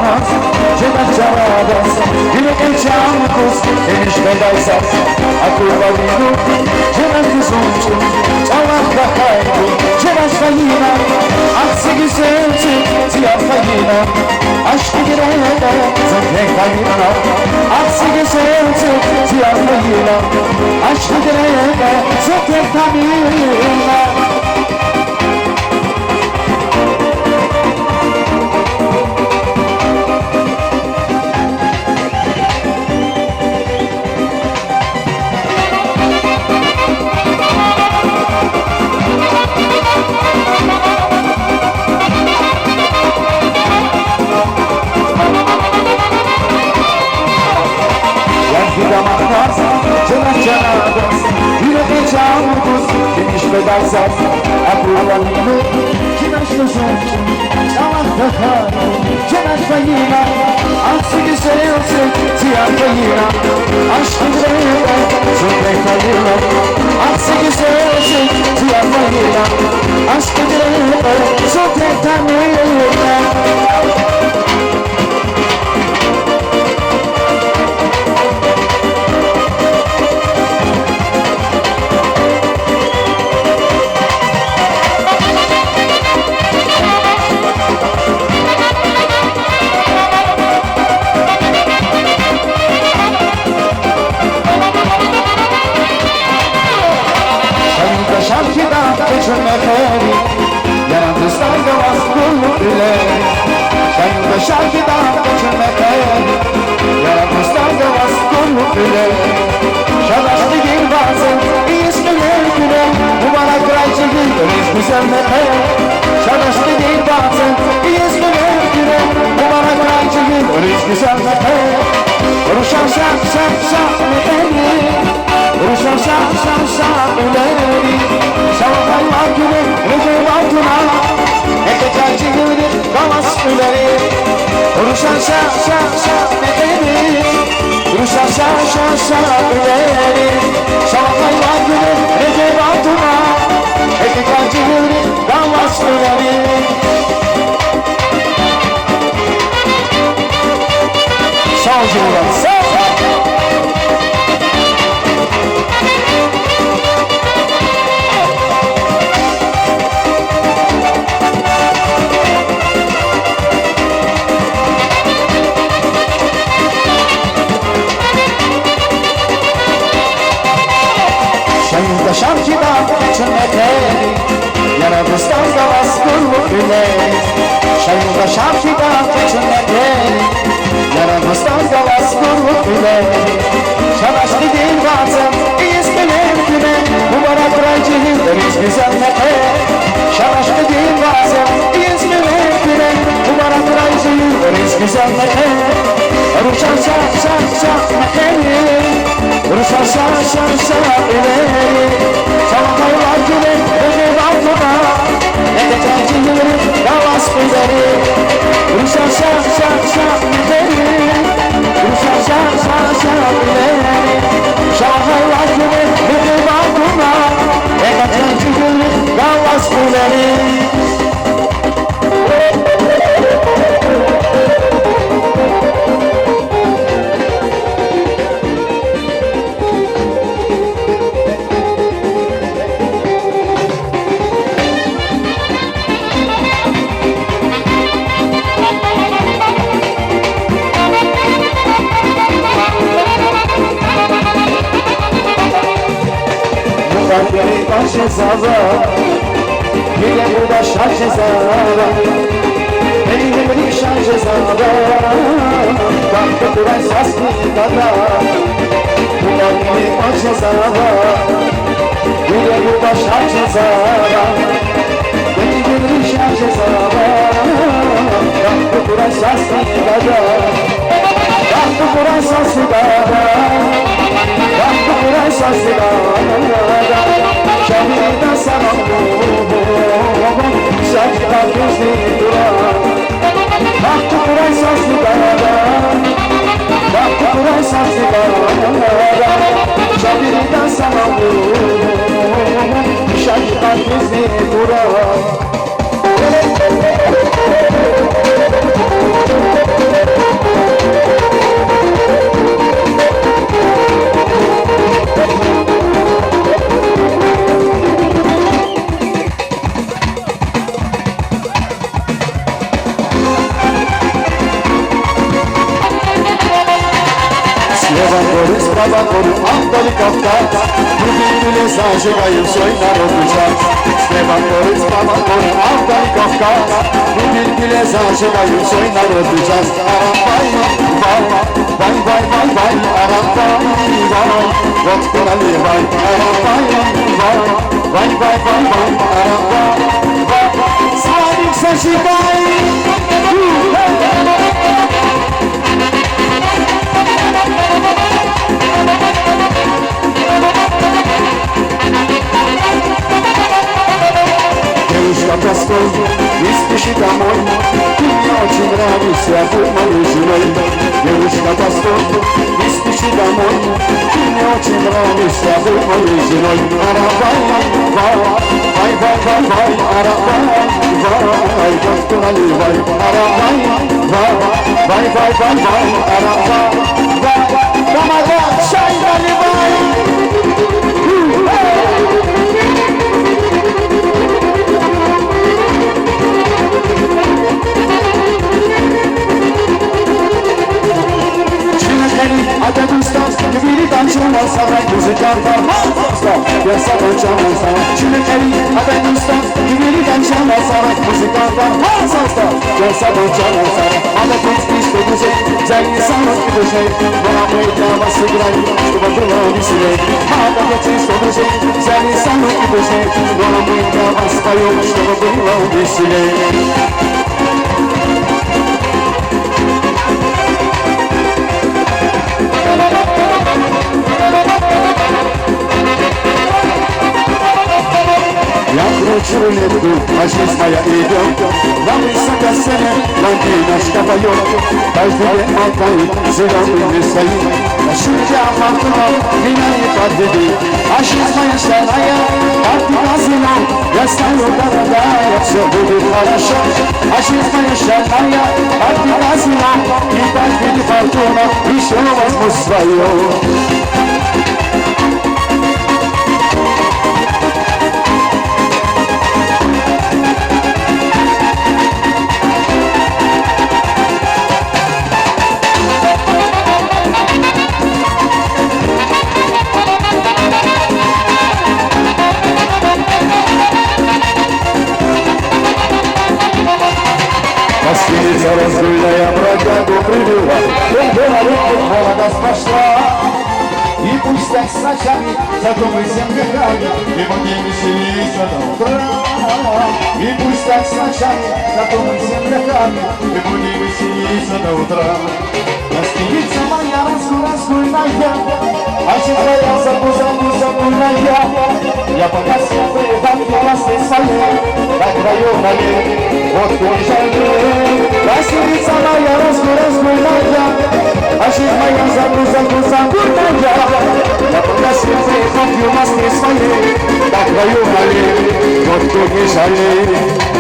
bakmaz Cennet canabaz Yine geçen kız Demiş bedaysaz Akıl valinu Cennet kızımcı Çalak bakaydı Cennet kayına Aksi güzelci Siyah kayına Aşkı girene Zökle kayına Aksi güzelci Siyah kayına Aşkı girene Zökle kayına Bedaysaz, akıllarını Kimeşleşen, çalak takar Cennet kayına, aksi güzelsin Siyah kayına, aşkı direne Zökle kayına, aksi güzelsin Siyah kayına, aşkı direne Zökle kayına Şarkıdan geçirmekte Yaratmışlar da vas kulluk bile Şadaşlı gel bazen İsmiler güle Mübarek raycı güleriz güzelmekte Şadaşlı gel bazen İsmiler güle Mübarek raycı güleriz güzelmekte Ruşan şak şak şak meğeri Ruşan şak şak şak meğeri Şavakay var güle Recep altına Ekecacı güleriz Kavas güleri Ruşan şak şak şak meğeri Ruşan şak şak şak meğeri Şavakay var güle Recep altına Ekecacı güleriz Kavas güleri Sağ ol canım, sağ ol. Şayında şarkıda geçirmekte Yaradıstan da baskınlık bile Şayında şarkıda geçirmekte Yaradıstan da baskınlık bile Şadaşlı değil bazen İsmiler güne Mübarek raycı hilderiz güzelmekte Şadaşlı değil bazen İsmiler güne Mübarek raycı hilderiz güzelmekte Ruşan şak şak şak mekeri Ruşan şak şak şak ileri Şavakay var güne Recep altına Ekecacı yürü Kavas güzeli Ruşan şak şak şak mekeri Ruşan şak şak şak ileri Şavakay var güne Recep altına Ekecacı yürü Kavas güzeli Beni baş hesaba Yine burada şarj hesaba Beni de bir şarj hesaba Bankı duran saslı dada Beni baş hesaba Yine burada şarj hesaba Beni de bir şarj hesaba Bankı duran saslı dada Bankı duran saslı dada Bankı duran saslı dada Şahida sana Şahida gözleri durar Baktı Kur'an sazlı dağda Baktı Kur'an sazlı dağda Şahida sana Şahida gözleri durar Sprawa koru, Antoli Kafkas Bugün bile saçı kayıp soylar olacak Sprawa koru, Antoli Kafkas Bugün bile saçı kayıp soylar olacak Aram vay vay vay vay Aram vay Rotkun Ali vay Aram vay vay Aram vay Sadık saçı kayıp Девушка простой, не спеши домой Ты мне очень нравишься, будь моей женой Девушка простой, не спеши домой Ты мне очень нравишься, будь моей женой Арабай, вай, вай, вай, вай, вай Арабай, вай, доктор Али, вай Арабай, вай, вай, вай, вай, вай Арабай, вай Рамадан, шай, наливай Adamıstan, gümrüden çalar sana müziklerden Mazda, yasa çalar sana Çinekeli, Adamıstan, gümrüden çalar sana müziklerden Mazda, yasa çalar sana Anlatmak istediğin sen insanlık bir şey Bana meydan basıgıray, sıvadırla bir şey Anlatmak istediğin sen insanlık bir şey Bana meydan basıgıray, sıvadırla bir şey Я кручу рулетку, ложись моя идет Нам высоко сцене, блондиночка поет Каждый день мотает, зеленый стоит Шутя фортуна, меня не подведи Ложись моя шальная, как ты казино Я стану дорогая, все будет хорошо Ложись моя шальная, как ты казино Не подведи фортуна, еще возьму свое Масленица разгульная бродягу привела Была руку, молодость пошла И пусть так с ночами, зато мы земляками И будем веселиться до утра И пусть так с ночами, зато мы земляками И будем веселиться до утра Масленица моя разгульная А чистая забузная Я погасил прибавки власти своей На краю налег, вот уезжаю Масленица моя разгульная А жизнь моя забузная Я погасил прибавки власти своей На краю налег, вот уезжаю